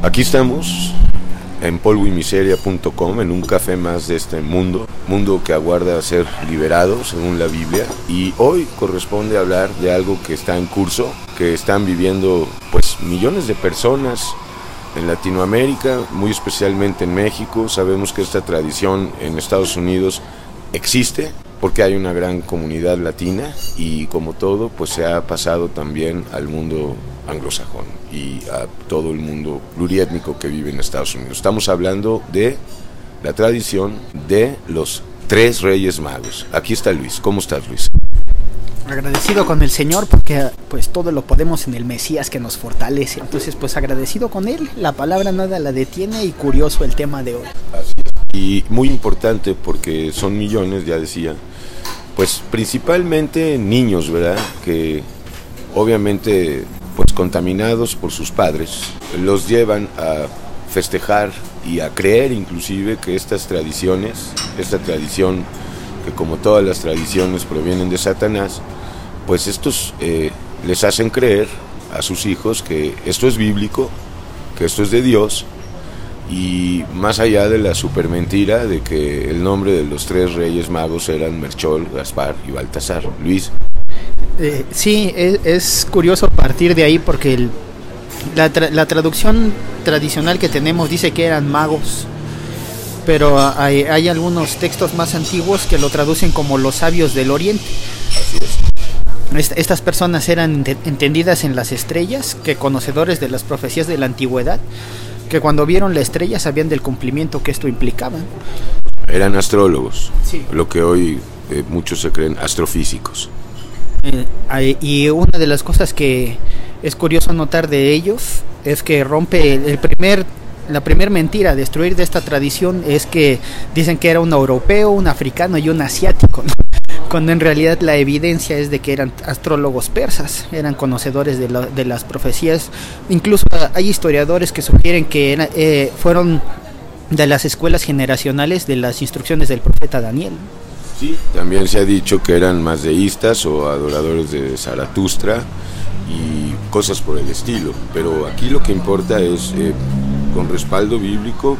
Aquí estamos en polvoymiseria.com, en un café más de este mundo que aguarda a ser liberado según la Biblia, y hoy corresponde hablar de algo que está en curso, que están viviendo pues millones de personas en Latinoamérica, muy especialmente en México. Sabemos que esta tradición en Estados Unidos existe porque hay una gran comunidad latina, y como todo pues se ha pasado también al mundo anglosajón y a todo el mundo pluriétnico que vive en Estados Unidos. Estamos hablando de la tradición de los tres Reyes Magos. Aquí está Luis. ¿Cómo estás, Luis? Agradecido con el Señor porque pues todo lo podemos en el Mesías que nos fortalece. Entonces pues agradecido con Él, la palabra nada la detiene, y curioso el tema de hoy. Así es. Y muy importante porque son millones, ya decía, pues principalmente niños, ¿verdad? Que obviamente pues contaminados por sus padres, los llevan a festejar y a creer inclusive que estas tradiciones, esta tradición que como todas las tradiciones provienen de Satanás, pues estos les hacen creer a sus hijos que esto es bíblico, que esto es de Dios, y más allá de la super mentira de que el nombre de los tres Reyes Magos eran Melchor, Gaspar y Baltasar. Luis. Sí, es curioso partir de ahí porque la traducción tradicional que tenemos dice que eran magos, pero hay algunos textos más antiguos que lo traducen como los sabios del Oriente. Así es. Estas personas eran entendidas en las estrellas, que conocedores de las profecías de la antigüedad, que cuando vieron la estrella sabían del cumplimiento que esto implicaba. Eran astrólogos, sí. Lo que hoy muchos se creen astrofísicos. Y una de las cosas que es curioso notar de ellos es que rompe la primer mentira a destruir de esta tradición es que dicen que era un europeo, un africano y un asiático, ¿no? Cuando en realidad la evidencia es de que eran astrólogos persas, eran conocedores de las profecías. Incluso hay historiadores que sugieren que fueron de las escuelas generacionales de las instrucciones del profeta Daniel. Sí, también se ha dicho que eran más deístas o adoradores de Zaratustra y cosas por el estilo, pero aquí lo que importa es, con respaldo bíblico,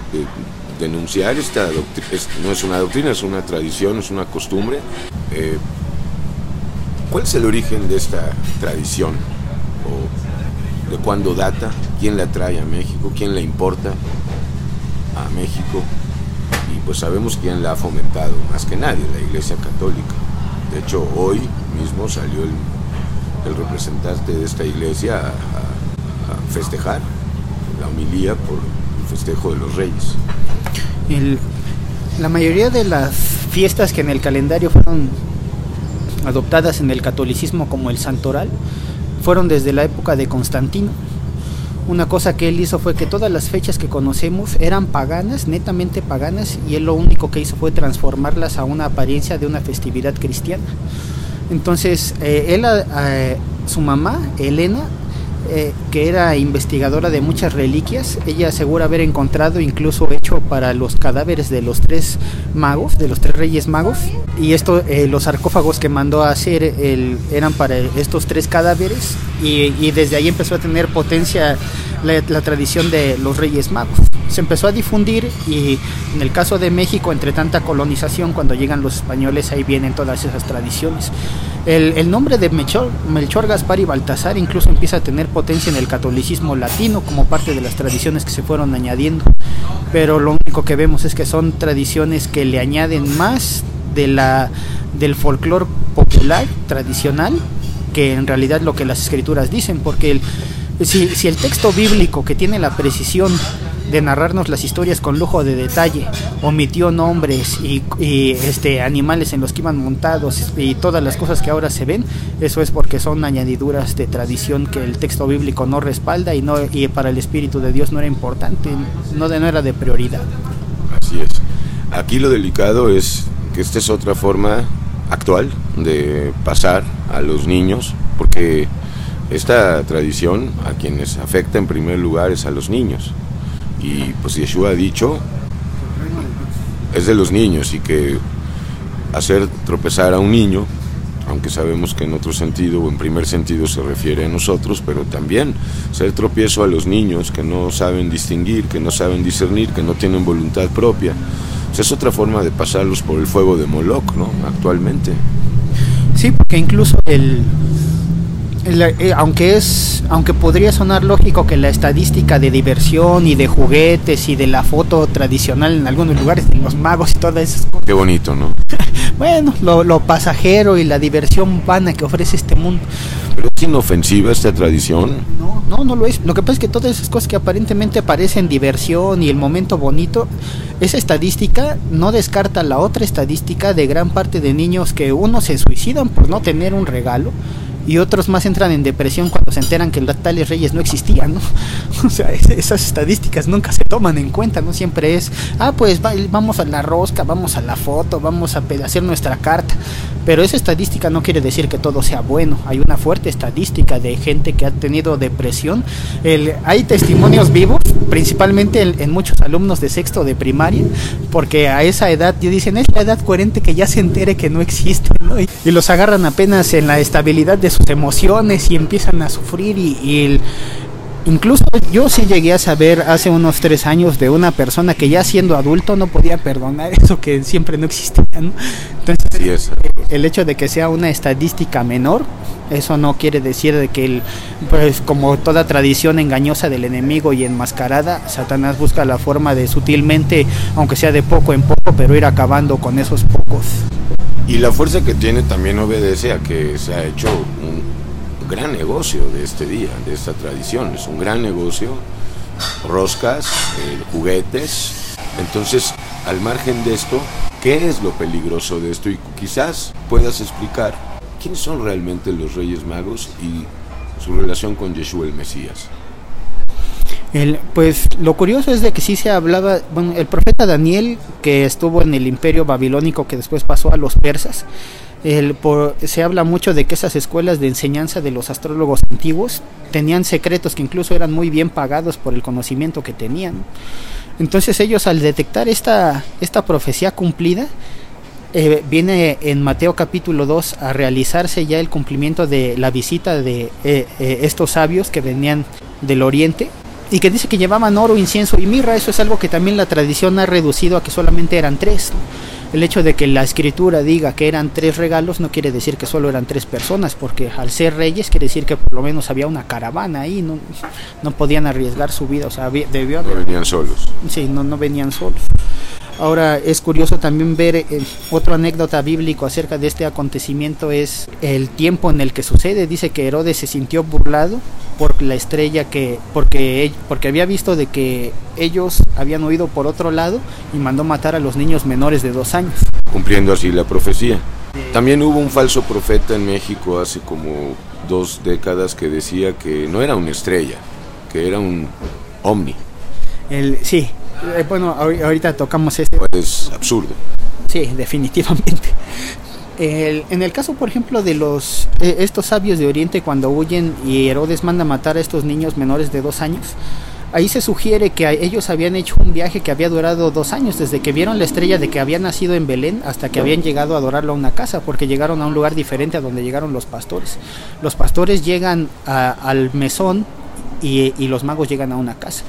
denunciar esta doctrina. No es una doctrina, es una tradición, es una costumbre. ¿Cuál es el origen de esta tradición? ¿O de cuándo data? ¿Quién la trae a México? ¿Quién la importa a México? Y pues sabemos quién la ha fomentado más que nadie, la Iglesia Católica. De hecho, hoy mismo salió el representante de esta iglesia a festejar la homilía por el festejo de los Reyes. La mayoría de las fiestas que en el calendario fueron adoptadas en el catolicismo como el santoral fueron desde la época de Constantino. Una cosa que él hizo fue que todas las fechas que conocemos eran paganas, netamente paganas, y él lo único que hizo fue transformarlas a una apariencia de una festividad cristiana. Entonces, su mamá, Elena, que era investigadora de muchas reliquias, ella asegura haber encontrado incluso hecho para los cadáveres de los tres magos, de los tres Reyes Magos, y los sarcófagos que mandó a hacer eran para estos tres cadáveres, y desde ahí empezó a tener potencia la tradición de los Reyes Magos. Se empezó a difundir, y en el caso de México, entre tanta colonización, cuando llegan los españoles, ahí vienen todas esas tradiciones. El nombre de Melchor, Gaspar y Baltasar incluso empieza a tener potencia en el catolicismo latino como parte de las tradiciones que se fueron añadiendo, pero lo único que vemos es que son tradiciones que le añaden más del folclore popular tradicional que en realidad lo que las escrituras dicen, porque si el texto bíblico, que tiene la precisión de narrarnos las historias con lujo de detalle, omitió nombres y animales en los que iban montados y todas las cosas que ahora se ven, eso es porque son añadiduras de tradición que el texto bíblico no respalda, y para el Espíritu de Dios no era importante, no era de prioridad. Así es. Aquí lo delicado es que esta es otra forma actual de pasar a los niños, porque esta tradición a quienes afecta en primer lugar es a los niños. Y pues Yeshua ha dicho, es de los niños, y que hacer tropezar a un niño aunque sabemos que en otro sentido o en primer sentido se refiere a nosotros, pero también ser tropiezo a los niños que no saben distinguir, que no saben discernir, que no tienen voluntad propia. Pues es otra forma de pasarlos por el fuego de Moloch, ¿no? Actualmente. Sí, porque incluso aunque podría sonar lógico que la estadística de diversión y de juguetes y de la foto tradicional en algunos lugares, de los magos y todas esas cosas. Qué bonito, ¿no? Bueno, lo pasajero y la diversión vana que ofrece este mundo. ¿Pero es inofensiva esta tradición? No lo es. Lo que pasa es que todas esas cosas que aparentemente parecen diversión y el momento bonito, esa estadística no descarta la otra estadística de gran parte de niños que unos se suicidan por no tener un regalo y otros más entran en depresión cuando se enteran que los tales reyes no existían, ¿no? O sea, esas estadísticas nunca se toman en cuenta, ¿no? Siempre es, pues vamos a la rosca, vamos a la foto, vamos a hacer nuestra carta, pero esa estadística no quiere decir que todo sea bueno. Hay una fuerte estadística de gente que ha tenido depresión. Hay testimonios vivos, principalmente en muchos alumnos de sexto de primaria, porque a esa edad, dicen, es la edad coherente que ya se entere que no existe, ¿no? Y los agarran apenas en la estabilidad de sus emociones y empiezan a sufrir incluso yo sí llegué a saber hace unos 3 años de una persona que ya siendo adulto no podía perdonar eso que siempre no existía, ¿no? Entonces, sí, el hecho de que sea una estadística menor, eso no quiere decir de que pues como toda tradición engañosa del enemigo y enmascarada, Satanás busca la forma de sutilmente, aunque sea de poco en poco, pero ir acabando con esos pocos. Y la fuerza que tiene también obedece a que se ha hecho un gran negocio de este día, de esta tradición. Es un gran negocio, roscas, juguetes. Entonces, al margen de esto, ¿qué es lo peligroso de esto? Y quizás puedas explicar quiénes son realmente los Reyes Magos y su relación con Yeshua el Mesías. Pues lo curioso es de que sí se hablaba, bueno, el profeta Daniel, que estuvo en el imperio babilónico que después pasó a los persas, se habla mucho de que esas escuelas de enseñanza de los astrólogos antiguos tenían secretos que incluso eran muy bien pagados por el conocimiento que tenían. Entonces ellos, al detectar esta profecía cumplida, viene en Mateo capítulo 2 a realizarse ya el cumplimiento de la visita de estos sabios que venían del oriente, y que dice que llevaban oro, incienso y mirra. Eso es algo que también la tradición ha reducido a que solamente eran 3. El hecho de que la escritura diga que eran 3 regalos no quiere decir que solo eran 3 personas, porque al ser reyes quiere decir que por lo menos había una caravana ahí, no podían arriesgar su vida, o sea, debió haber... No venían solos. Sí, no venían solos. Ahora es curioso también ver otra anécdota bíblica acerca de este acontecimiento, es el tiempo en el que sucede. Dice que Herodes se sintió burlado por la estrella porque había visto de que ellos habían huido por otro lado y mandó matar a los niños menores de 2 años. Cumpliendo así la profecía. También hubo un falso profeta en México hace como 2 décadas que decía que no era una estrella, que era un ovni. Sí. Bueno, ahorita tocamos este. Es absurdo. Sí, definitivamente. En el caso, por ejemplo, de estos sabios de Oriente, cuando huyen y Herodes manda matar a estos niños menores de 2 años, ahí se sugiere que ellos habían hecho un viaje que había durado 2 años, desde que vieron la estrella de que había nacido en Belén hasta que habían llegado a adorarlo a una casa, porque llegaron a un lugar diferente a donde llegaron los pastores. Los pastores llegan al mesón y los magos llegan a una casa.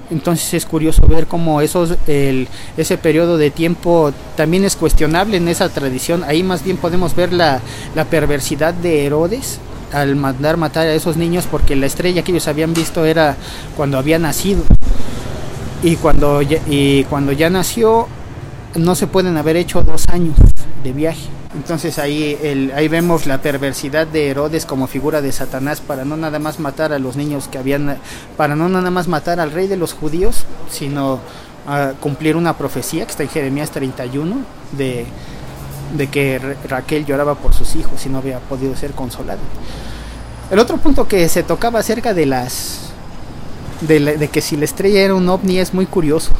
Entonces es curioso ver cómo ese periodo de tiempo también es cuestionable en esa tradición. Ahí más bien podemos ver la perversidad de Herodes al mandar matar a esos niños, porque la estrella que ellos habían visto era cuando había nacido, y cuando ya nació no se pueden haber hecho 2 años de viaje. Entonces ahí vemos la perversidad de Herodes como figura de Satanás, para no nada más matar a los niños para no nada más matar al rey de los judíos, sino a cumplir una profecía que está en Jeremías 31 de que Raquel lloraba por sus hijos y no había podido ser consolada. El otro punto que se tocaba acerca de que si la estrella era un ovni es muy curioso,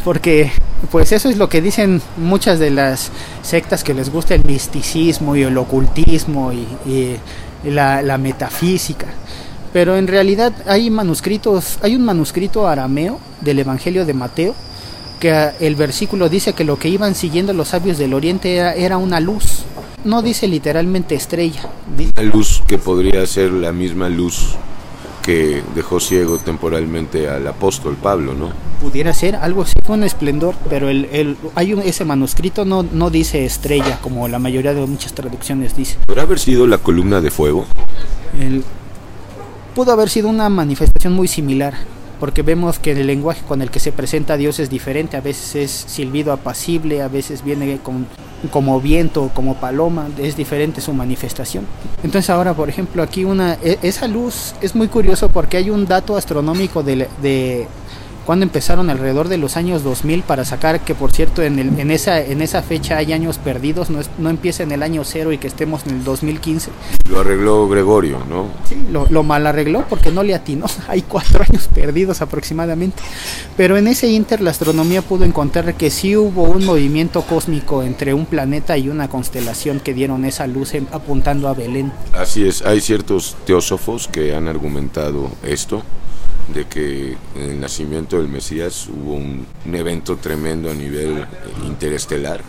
porque pues eso es lo que dicen muchas de las sectas que les gusta el misticismo y el ocultismo y la metafísica. Pero en realidad hay un manuscrito arameo del Evangelio de Mateo, que el versículo dice que lo que iban siguiendo los sabios del Oriente era una luz. no dice literalmente estrella. Una luz que podría ser la misma luz que dejó ciego temporalmente al apóstol Pablo, ¿no? Pudiera ser algo así, un esplendor, pero ese manuscrito no dice estrella, como la mayoría de muchas traducciones dice. ¿Podrá haber sido la columna de fuego? Pudo haber sido una manifestación muy similar, porque vemos que el lenguaje con el que se presenta a Dios es diferente. A veces es silbido apacible, a veces viene como viento, como paloma. Es diferente su manifestación. Entonces ahora, por ejemplo, aquí esa luz es muy curioso, porque hay un dato astronómico de cuando empezaron alrededor de los años 2000 para sacar que, por cierto, en esa fecha hay años perdidos, no empieza en el año 0 y que estemos en el 2015. Lo arregló Gregorio, ¿no? Sí, lo mal arregló porque no le atinó. Hay 4 años perdidos aproximadamente. Pero en ese inter la astronomía pudo encontrar que sí hubo un movimiento cósmico entre un planeta y una constelación que dieron esa luz apuntando a Belén. Así es, hay ciertos teósofos que han argumentado esto, de que en el nacimiento del Mesías hubo un evento tremendo a nivel interestelar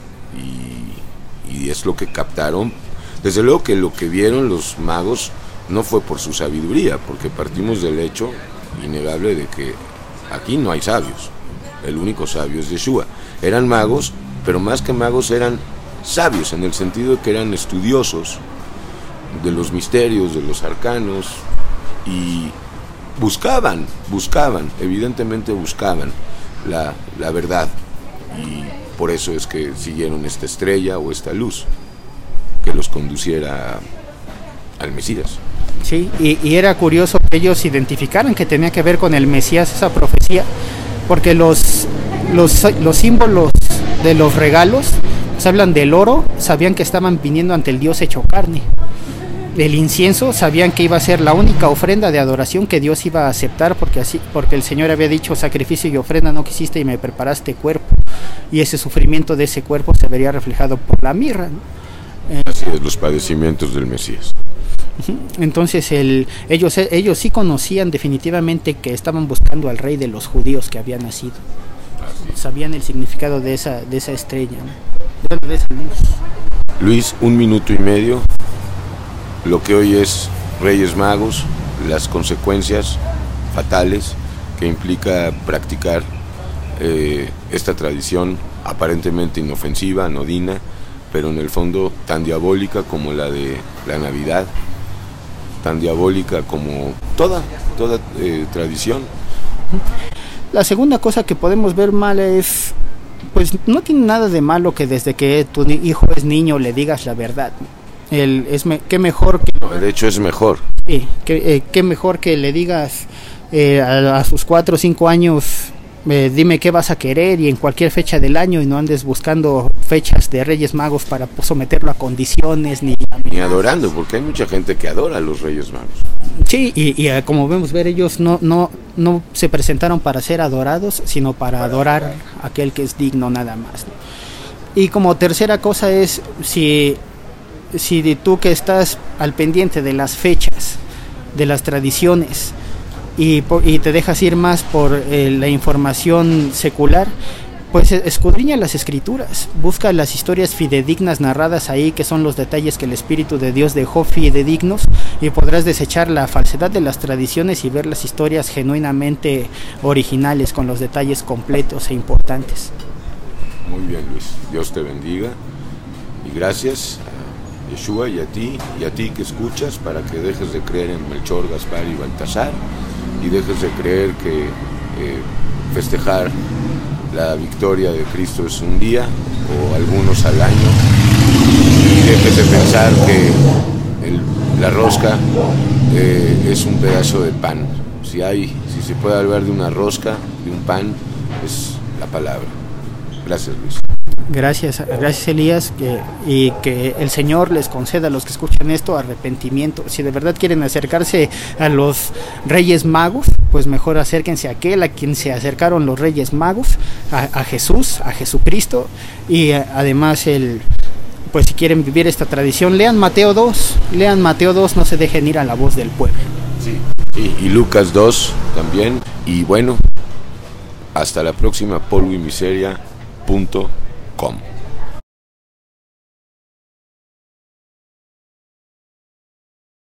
y es lo que captaron. Desde luego que lo que vieron los magos no fue por su sabiduría, porque partimos del hecho innegable de que aquí no hay sabios, el único sabio es Yeshua. Eran magos, pero más que magos eran sabios, en el sentido de que eran estudiosos de los misterios, de los arcanos, y evidentemente buscaban la verdad, y por eso es que siguieron esta estrella o esta luz que los conduciera al Mesías. Sí, y era curioso que ellos identificaran que tenía que ver con el Mesías esa profecía, porque los símbolos de los regalos, pues hablan del oro, sabían que estaban viniendo ante el Dios hecho carne. Del incienso, sabían que iba a ser la única ofrenda de adoración que Dios iba a aceptar, porque el Señor había dicho: sacrificio y ofrenda no quisiste y me preparaste cuerpo, y ese sufrimiento de ese cuerpo se vería reflejado por la mirra, ¿no? Así es, los padecimientos del Mesías. Entonces ellos sí conocían definitivamente que estaban buscando al rey de los judíos que había nacido. Sabían el significado de esa estrella, ¿no? De esa luz. Luis, 1 minuto y medio. Lo que hoy es Reyes Magos, las consecuencias fatales que implica practicar esta tradición aparentemente inofensiva, anodina, pero en el fondo tan diabólica como la de la Navidad, tan diabólica como toda tradición. La segunda cosa que podemos ver mal es, pues no tiene nada de malo que desde que tu hijo es niño le digas la verdad. Qué mejor que... No, de hecho es mejor. Sí, qué mejor que le digas a sus 4 o 5 años, dime qué vas a querer, y en cualquier fecha del año, y no andes buscando fechas de Reyes Magos para someterlo a condiciones ni adorando, porque hay mucha gente que adora a los Reyes Magos. Sí, y como vemos ver, ellos no se presentaron para ser adorados, sino para adorar a aquel que es digno nada más, ¿no? Y como tercera cosa es, si tú que estás al pendiente de las fechas, de las tradiciones, y te dejas ir más por la información secular, pues escudriña las escrituras, busca las historias fidedignas narradas ahí, que son los detalles que el Espíritu de Dios dejó fidedignos, y podrás desechar la falsedad de las tradiciones y ver las historias genuinamente originales, con los detalles completos e importantes. Muy bien, Luis, Dios te bendiga, y gracias a Yeshua y a ti que escuchas, para que dejes de creer en Melchor, Gaspar y Baltasar, y dejes de creer que festejar la victoria de Cristo es un día o algunos al año, y dejes de pensar que la rosca es un pedazo de pan. Si se puede hablar de una rosca, de un pan, es la palabra. Gracias, Luis. Gracias Elías, y que el Señor les conceda a los que escuchan esto arrepentimiento. Si de verdad quieren acercarse a los Reyes Magos, pues mejor acérquense a aquel a quien se acercaron los Reyes Magos, a Jesús, a Jesucristo, y además pues si quieren vivir esta tradición, lean Mateo 2, no se dejen ir a la voz del pueblo. Sí, y Lucas 2 también, y bueno, hasta la próxima, polvoymiseria.com.